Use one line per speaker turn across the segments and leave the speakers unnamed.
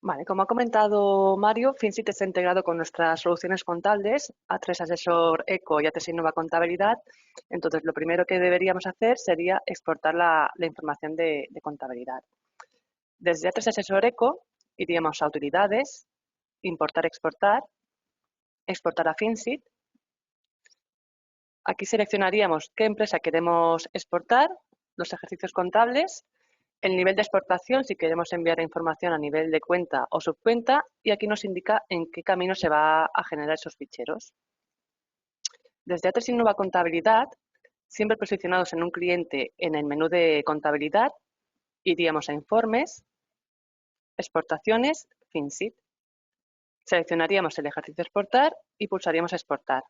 Vale, como ha comentado Mario, Finsit está integrado con nuestras soluciones contables, A3 Asesor Eco y A3 Innova Contabilidad. Entonces, lo primero que deberíamos hacer sería exportar la información de contabilidad. Desde A3 Asesor Eco iríamos a Utilidades, Importar, Exportar, Exportar a Finsit. Aquí seleccionaríamos qué empresa queremos exportar, los ejercicios contables, el nivel de exportación, si queremos enviar información a nivel de cuenta o subcuenta, y aquí nos indica en qué camino se va a generar esos ficheros. Desde A3 Innova Contabilidad, siempre posicionados en un cliente en el menú de contabilidad, iríamos a Informes, Exportaciones, Finsit. Seleccionaríamos el ejercicio exportar y pulsaríamos exportar.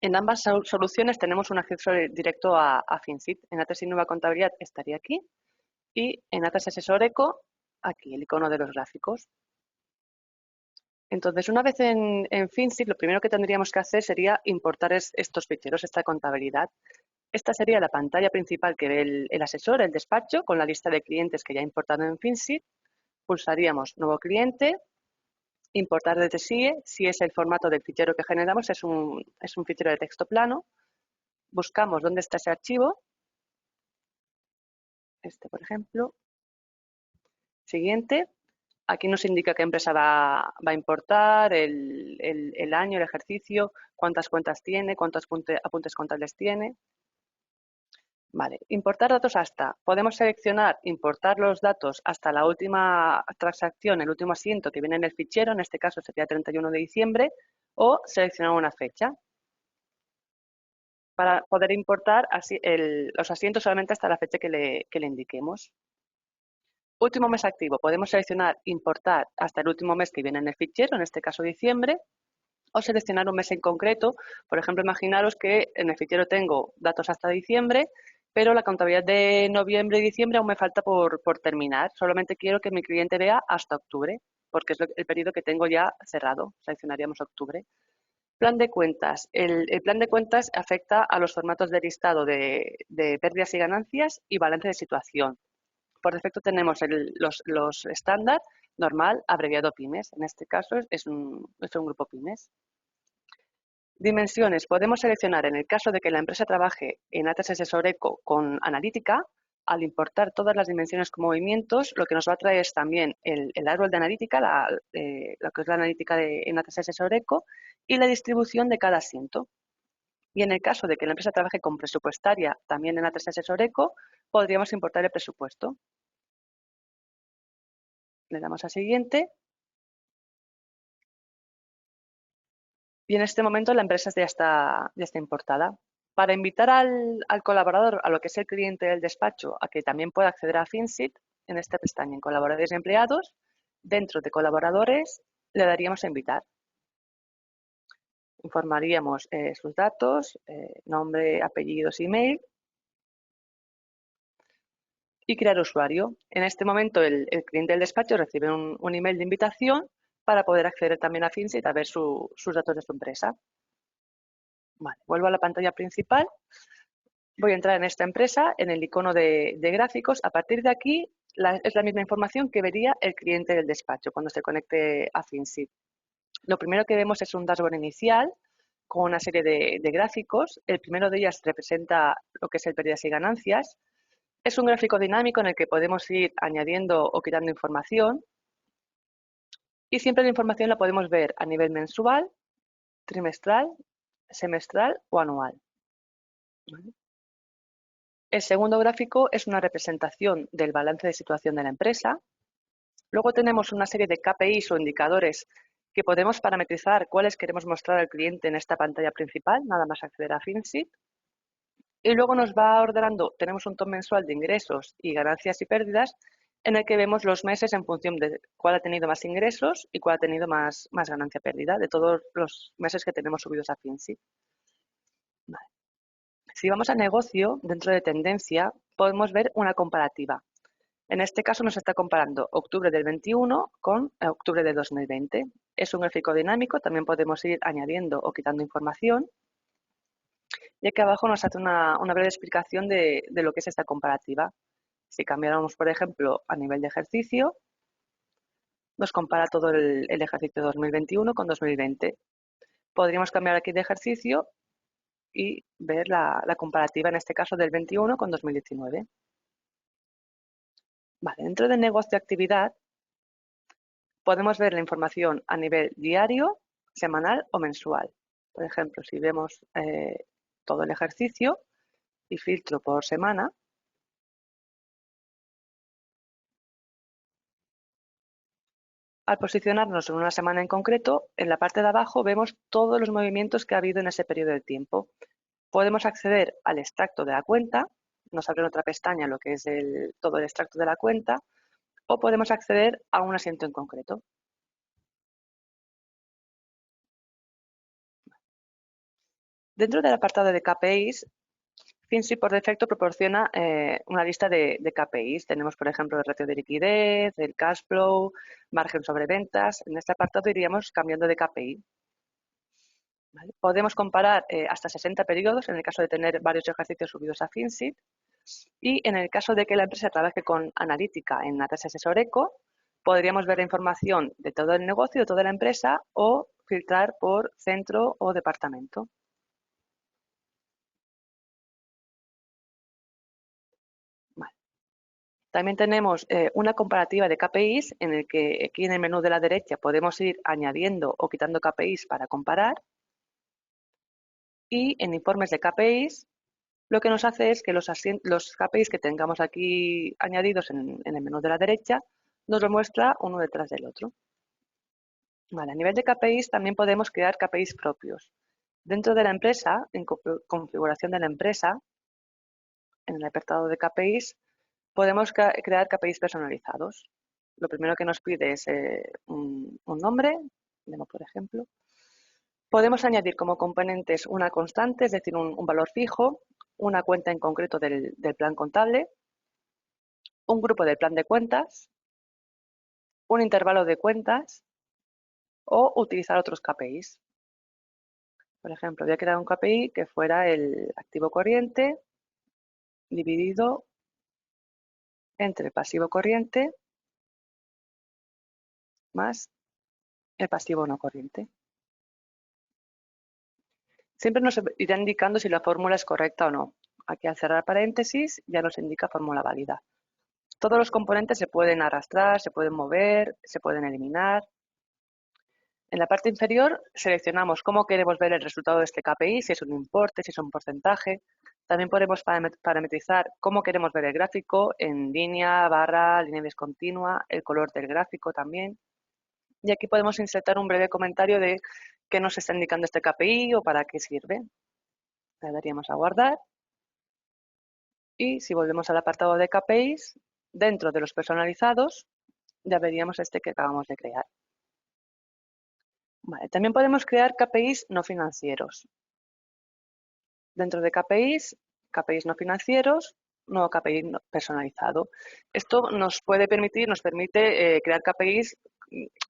En ambas soluciones tenemos un acceso directo a Finsit. En A3 Innova Contabilidad estaría aquí y en A3 Asesor Eco, aquí el icono de los gráficos. Entonces, una vez en Finsit, lo primero que tendríamos que hacer sería importar estos ficheros, esta contabilidad. Esta sería la pantalla principal que ve el asesor, el despacho, con la lista de clientes que ya ha importado en Finsit. Pulsaríamos Nuevo cliente, Importar desde SIE. Si es el formato del fichero que generamos, es un fichero de texto plano. Buscamos dónde está ese archivo. Este, por ejemplo. Siguiente. Aquí nos indica qué empresa va a importar, el año, el ejercicio, cuántas cuentas tiene, cuántos apuntes contables tiene. Vale, importar datos hasta. Podemos seleccionar importar los datos hasta la última transacción, el último asiento que viene en el fichero, en este caso sería 31 de diciembre, o seleccionar una fecha para poder importar así los asientos solamente hasta la fecha que le indiquemos. Último mes activo. Podemos seleccionar importar hasta el último mes que viene en el fichero, en este caso diciembre, o seleccionar un mes en concreto. Por ejemplo, imaginaros que en el fichero tengo datos hasta diciembre, pero la contabilidad de noviembre y diciembre aún me falta por terminar. Solamente quiero que mi cliente vea hasta octubre, porque es el periodo que tengo ya cerrado. Seleccionaríamos octubre. Plan de cuentas. El plan de cuentas afecta a los formatos de listado de pérdidas y ganancias y balance de situación. Por defecto tenemos los estándar, normal, abreviado pymes. En este caso es un grupo pymes. Dimensiones. Podemos seleccionar, en el caso de que la empresa trabaje en A3 Asesor Eco con analítica, al importar todas las dimensiones con movimientos, lo que nos va a traer es también el árbol de analítica, lo que es la analítica en A3 Asesor Eco, y la distribución de cada asiento. Y en el caso de que la empresa trabaje con presupuestaria también en A3 Asesor Eco, podríamos importar el presupuesto. Le damos a siguiente. Y en este momento la empresa ya está importada. Para invitar al colaborador, a lo que es el cliente del despacho, a que también pueda acceder a Finsit, en esta pestaña en colaboradores y empleados, dentro de colaboradores le daríamos a invitar. Informaríamos sus datos, nombre, apellidos, email y crear usuario. En este momento el cliente del despacho recibe un email de invitación para poder acceder también a Finsit a ver sus datos de su empresa. Vale, vuelvo a la pantalla principal. Voy a entrar en esta empresa, en el icono de gráficos. A partir de aquí es la misma información que vería el cliente del despacho cuando se conecte a Finsit. Lo primero que vemos es un dashboard inicial con una serie de gráficos. El primero de ellas representa lo que es el pérdidas y ganancias. Es un gráfico dinámico en el que podemos ir añadiendo o quitando información. Y siempre la información la podemos ver a nivel mensual, trimestral, semestral o anual. El segundo gráfico es una representación del balance de situación de la empresa. Luego tenemos una serie de KPIs o indicadores que podemos parametrizar cuáles queremos mostrar al cliente en esta pantalla principal, nada más acceder a Finsit. Y luego nos va ordenando, tenemos un top mensual de ingresos y ganancias y pérdidas en el que vemos los meses en función de cuál ha tenido más ingresos y cuál ha tenido más ganancia-pérdida de todos los meses que tenemos subidos a Finsit. Vale. Si vamos a negocio, dentro de tendencia, podemos ver una comparativa. En este caso nos está comparando octubre del 21 con octubre de 2020. Es un gráfico dinámico, también podemos ir añadiendo o quitando información. Y aquí abajo nos hace una breve explicación de lo que es esta comparativa. Si cambiáramos, por ejemplo, a nivel de ejercicio, Nos compara todo el ejercicio 2021 con 2020. Podríamos cambiar aquí de ejercicio y ver la comparativa, en este caso, del 21 con 2019. Vale, dentro del negocio de actividad podemos ver la información a nivel diario, semanal o mensual. Por ejemplo, si vemos todo el ejercicio y filtro por semana, al posicionarnos en una semana en concreto, en la parte de abajo vemos todos los movimientos que ha habido en ese periodo de tiempo. Podemos acceder al extracto de la cuenta, nos abre en otra pestaña lo que es todo el extracto de la cuenta, o podemos acceder a un asiento en concreto. Dentro del apartado de KPIs, Finsi por defecto proporciona una lista de KPIs. Tenemos, por ejemplo, el ratio de liquidez, el cash flow, margen sobre ventas. En este apartado iríamos cambiando de KPI. ¿Vale? Podemos comparar hasta 60 periodos en el caso de tener varios ejercicios subidos a Finsi. Y en el caso de que la empresa trabaje con analítica en ATS Eco, podríamos ver la información de todo el negocio, de toda la empresa, o filtrar por centro o departamento. Vale. También tenemos una comparativa de KPIs en el que aquí en el menú de la derecha podemos ir añadiendo o quitando KPIs para comparar. Y en informes de KPIs lo que nos hace es que los KPIs que tengamos aquí añadidos en el menú de la derecha nos lo muestra uno detrás del otro. Vale, a nivel de KPIs también podemos crear KPIs propios. Dentro de la empresa, en configuración de la empresa, en el apartado de KPIs, podemos crear KPIs personalizados. Lo primero que nos pide es un nombre, demo por ejemplo. Podemos añadir como componentes una constante, es decir, un valor fijo, una cuenta en concreto del plan contable, un grupo del plan de cuentas, un intervalo de cuentas o utilizar otros KPIs. Por ejemplo, voy a crear un KPI que fuera el activo corriente dividido entre el pasivo corriente más el pasivo no corriente. Siempre nos irá indicando si la fórmula es correcta o no. Aquí al cerrar paréntesis ya nos indica fórmula válida. Todos los componentes se pueden arrastrar, se pueden mover, se pueden eliminar. En la parte inferior seleccionamos cómo queremos ver el resultado de este KPI, si es un importe, si es un porcentaje. También podemos parametrizar cómo queremos ver el gráfico en línea, barra, línea discontinua, el color del gráfico también. Y aquí podemos insertar un breve comentario de qué nos está indicando este KPI o para qué sirve. Le daríamos a guardar. Y si volvemos al apartado de KPIs, dentro de los personalizados, ya veríamos este que acabamos de crear. Vale, también podemos crear KPIs no financieros. Dentro de KPIs no financieros, nuevo KPI personalizado. Esto nos permite crear KPIs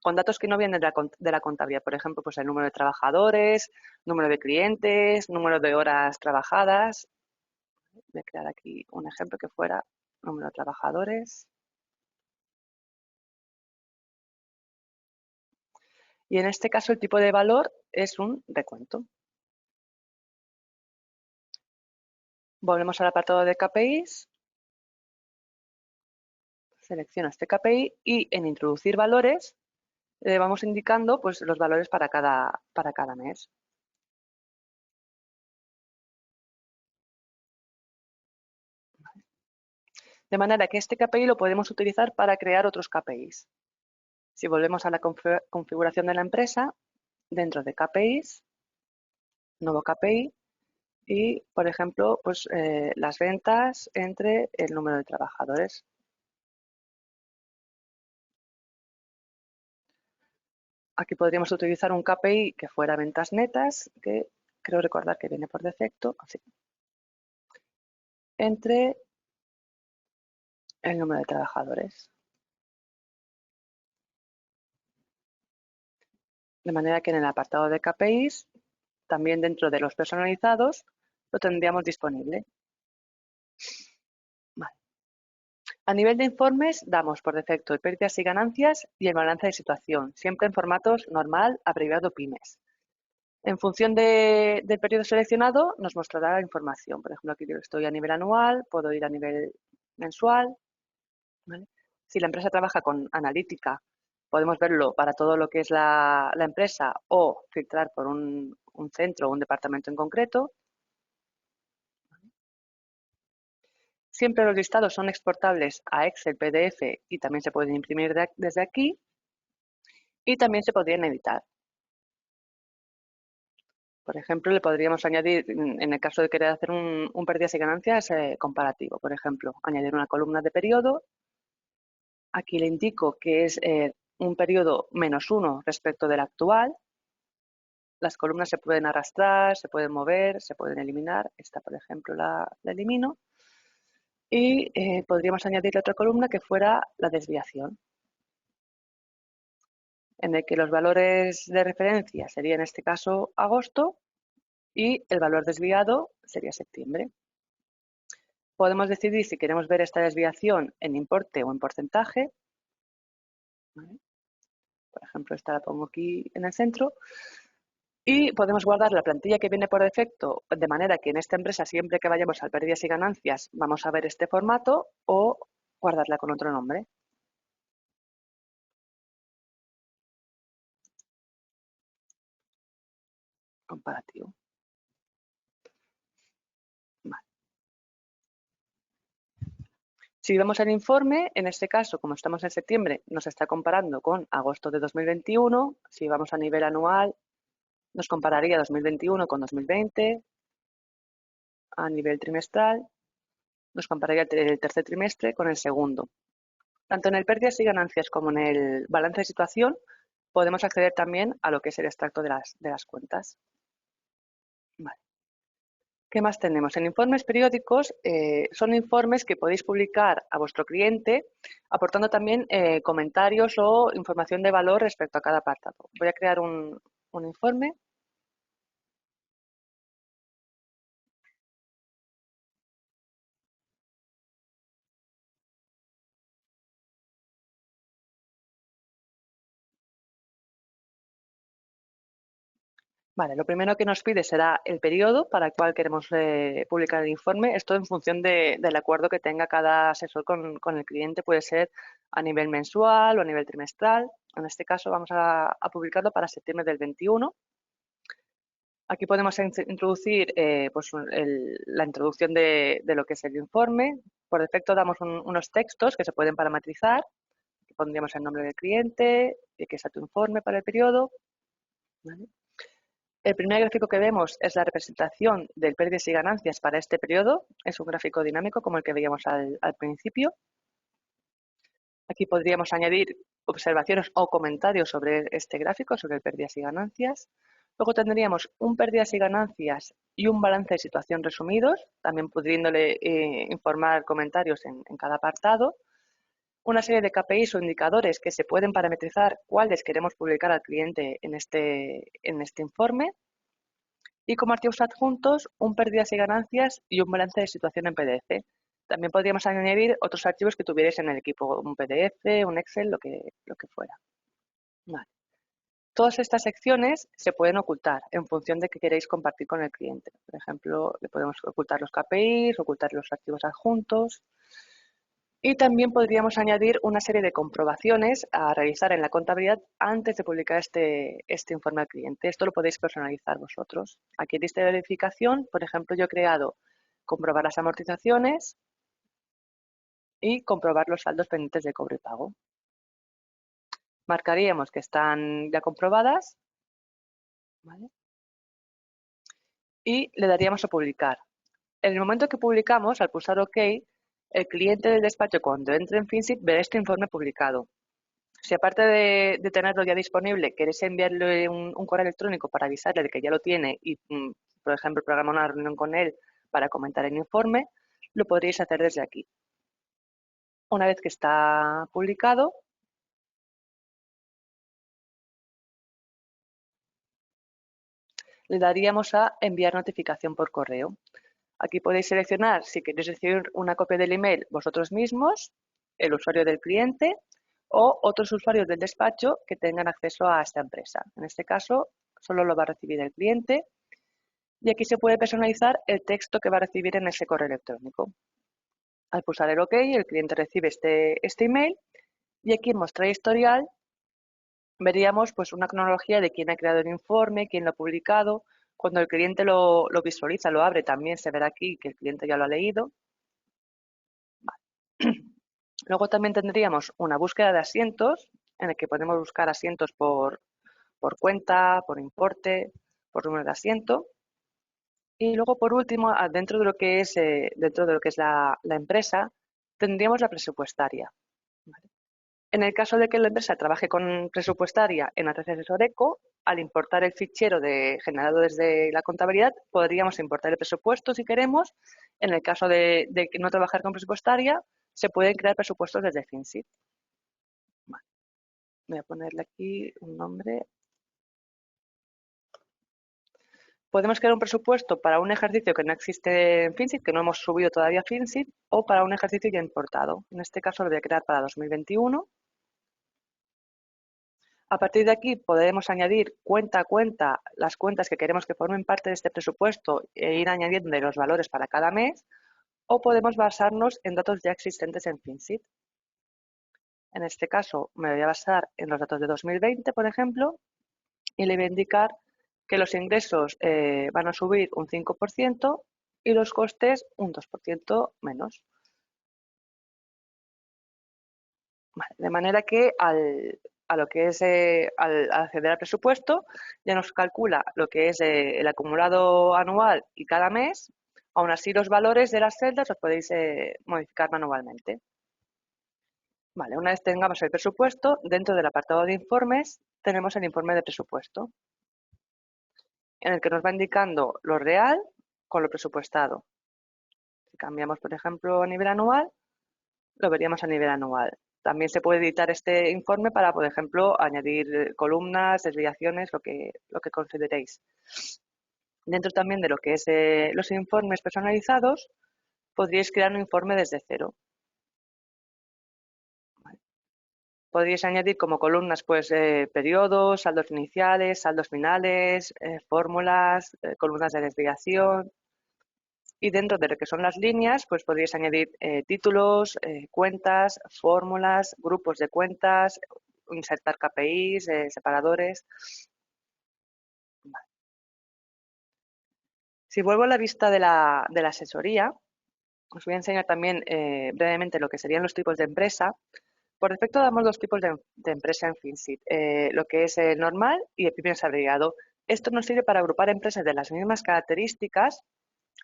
con datos que no vienen de la contabilidad. Por ejemplo, pues el número de trabajadores, número de clientes, número de horas trabajadas. Voy a crear aquí un ejemplo que fuera número de trabajadores. Y en este caso el tipo de valor es un recuento. Volvemos al apartado de KPIs. Selecciono este KPI y en introducir valores le vamos indicando pues, los valores para cada mes. De manera que este KPI lo podemos utilizar para crear otros KPIs. Si volvemos a la configuración de la empresa, dentro de KPIs, nuevo KPI y, por ejemplo, pues, las ventas entre el número de trabajadores. Aquí podríamos utilizar un KPI que fuera ventas netas, que creo recordar que viene por defecto, así, entre el número de trabajadores. De manera que en el apartado de KPIs, también dentro de los personalizados, lo tendríamos disponible. Vale. A nivel de informes, damos por defecto el pérdidas y ganancias y el balance de situación, siempre en formatos normal, abreviado pymes. En función del periodo seleccionado, nos mostrará la información. Por ejemplo, aquí yo estoy a nivel anual, puedo ir a nivel mensual. ¿Vale? Si la empresa trabaja con analítica, podemos verlo para todo lo que es la empresa o filtrar por un centro o un departamento en concreto. Siempre los listados son exportables a Excel, PDF y también se pueden imprimir desde aquí y también se podrían editar. Por ejemplo, le podríamos añadir, en el caso de querer hacer un pérdidas y ganancias comparativo, por ejemplo, añadir una columna de periodo. Aquí le indico que es un periodo -1 respecto del actual. Las columnas se pueden arrastrar, se pueden mover, se pueden eliminar. Esta, por ejemplo, la elimino. Y podríamos añadir otra columna que fuera la desviación, en el que los valores de referencia sería en este caso agosto y el valor desviado sería septiembre. Podemos decidir si queremos ver esta desviación en importe o en porcentaje. ¿Vale? Por ejemplo, esta la pongo aquí en el centro. Y podemos guardar la plantilla que viene por defecto, de manera que en esta empresa, siempre que vayamos al pérdidas y ganancias, vamos a ver este formato, o guardarla con otro nombre. Comparativo. Vale. Si vemos el informe, en este caso, como estamos en septiembre, nos está comparando con agosto de 2021. Si vamos a nivel anual, nos compararía 2021 con 2020. A nivel trimestral, nos compararía el tercer trimestre con el segundo. Tanto en el pérdidas y ganancias como en el balance de situación, podemos acceder también a lo que es el extracto de las cuentas. Vale. ¿Qué más tenemos? En informes periódicos son informes que podéis publicar a vuestro cliente, aportando también comentarios o información de valor respecto a cada apartado. Voy a crear un informe. Vale, lo primero que nos pide será el periodo para el cual queremos publicar el informe. Esto en función del acuerdo que tenga cada asesor con el cliente. Puede ser a nivel mensual o a nivel trimestral. En este caso vamos a publicarlo para septiembre del 21. Aquí podemos introducir pues la introducción de lo que es el informe. Por defecto damos unos textos que se pueden parametrizar. Aquí pondríamos el nombre del cliente, que sea tu informe para el periodo. ¿Vale? El primer gráfico que vemos es la representación del pérdidas y ganancias para este periodo. Es un gráfico dinámico como el que veíamos al principio. Aquí podríamos añadir observaciones o comentarios sobre este gráfico, sobre el pérdidas y ganancias. Luego tendríamos un pérdidas y ganancias y un balance de situación resumidos, también pudiéndole informar comentarios en cada apartado. Una serie de KPIs o indicadores que se pueden parametrizar cuáles queremos publicar al cliente en este informe. Y como archivos adjuntos, un pérdidas y ganancias y un balance de situación en PDF. También podríamos añadir otros archivos que tuvierais en el equipo, un PDF, un Excel, lo que fuera. Vale. Todas estas secciones se pueden ocultar en función de que queréis compartir con el cliente. Por ejemplo, le podemos ocultar los KPIs, ocultar los archivos adjuntos. Y también podríamos añadir una serie de comprobaciones a realizar en la contabilidad antes de publicar este informe al cliente. Esto lo podéis personalizar vosotros. Aquí en lista de verificación, por ejemplo, yo he creado comprobar las amortizaciones y comprobar los saldos pendientes de cobro y pago. Marcaríamos que están ya comprobadas, ¿vale? Y le daríamos a publicar. En el momento que publicamos, al pulsar OK, el cliente del despacho, cuando entre en Finsit, verá este informe publicado. Si aparte de tenerlo ya disponible, queréis enviarle un correo electrónico para avisarle de que ya lo tiene y, por ejemplo, programar una reunión con él para comentar el informe, lo podríais hacer desde aquí. Una vez que está publicado, le daríamos a enviar notificación por correo. Aquí podéis seleccionar si queréis recibir una copia del email vosotros mismos el usuario del cliente o otros usuarios del despacho que tengan acceso a esta empresa. En este caso, solo lo va a recibir el cliente y aquí se puede personalizar el texto que va a recibir en ese correo electrónico. Al pulsar el OK, el cliente recibe este email y aquí en Mostrar historial veríamos pues una cronología de quién ha creado el informe, quién lo ha publicado. Cuando el cliente lo visualiza, lo abre, también se verá aquí que el cliente ya lo ha leído. Vale. Luego también tendríamos una búsqueda de asientos, en el que podemos buscar asientos por cuenta, por importe, por número de asiento. Y luego, por último, dentro de lo que es, la empresa, tendríamos la presupuestaria. ¿Vale? En el caso de que la empresa trabaje con presupuestaria en ATC Oreco, al importar el fichero generado desde la contabilidad, podríamos importar el presupuesto si queremos. En el caso de no trabajar con presupuestaria, se pueden crear presupuestos desde Finsit. Vale. Voy a ponerle aquí un nombre. Podemos crear un presupuesto para un ejercicio que no existe en Finsit, que no hemos subido todavía a Finsit, o para un ejercicio ya importado. En este caso lo voy a crear para 2021. A partir de aquí podemos añadir cuenta a cuenta las cuentas que queremos que formen parte de este presupuesto e ir añadiendo los valores para cada mes, o podemos basarnos en datos ya existentes en Finsit. En este caso me voy a basar en los datos de 2020, por ejemplo, y le voy a indicar que los ingresos van a subir un 5% y los costes un 2% menos. Vale, de manera que al acceder al presupuesto ya nos calcula lo que es el acumulado anual y cada mes. Aún así, los valores de las celdas los podéis modificar manualmente. Vale, una vez tengamos el presupuesto, dentro del apartado de informes tenemos el informe de presupuesto, en el que nos va indicando lo real con lo presupuestado. Si cambiamos, por ejemplo, a nivel anual, lo veríamos a nivel anual. También se puede editar este informe para, por ejemplo, añadir columnas, desviaciones, lo que consideréis. Dentro también de lo que es los informes personalizados, podríais crear un informe desde cero. ¿Vale? Podríais añadir como columnas pues, periodos, saldos iniciales, saldos finales, fórmulas, columnas de desviación. Y dentro de lo que son las líneas, pues podríais añadir títulos, cuentas, fórmulas, grupos de cuentas, insertar KPIs, separadores. Vale. Si vuelvo a la vista de la asesoría, os voy a enseñar también brevemente lo que serían los tipos de empresa. Por defecto damos dos tipos de empresa en Finsit, lo que es el normal y el pyme desarrollado. Esto nos sirve para agrupar empresas de las mismas características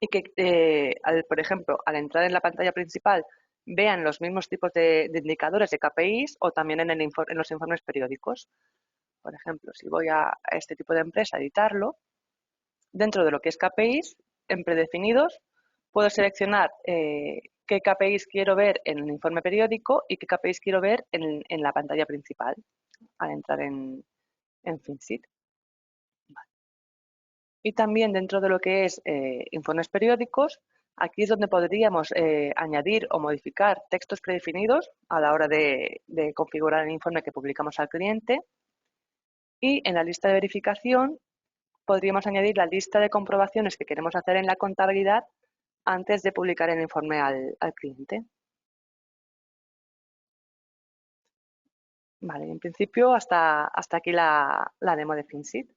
y que, por ejemplo, al entrar en la pantalla principal vean los mismos tipos de indicadores de KPIs o también en los informes periódicos. Por ejemplo, si voy a este tipo de empresa a editarlo, dentro de lo que es KPIs, en predefinidos, puedo seleccionar qué KPIs quiero ver en el informe periódico y qué KPIs quiero ver en la pantalla principal al entrar en Finsit. Y también dentro de lo que es informes periódicos, aquí es donde podríamos añadir o modificar textos predefinidos a la hora de configurar el informe que publicamos al cliente. Y en la lista de verificación podríamos añadir la lista de comprobaciones que queremos hacer en la contabilidad antes de publicar el informe al cliente. Vale, en principio hasta aquí la demo de Finsit.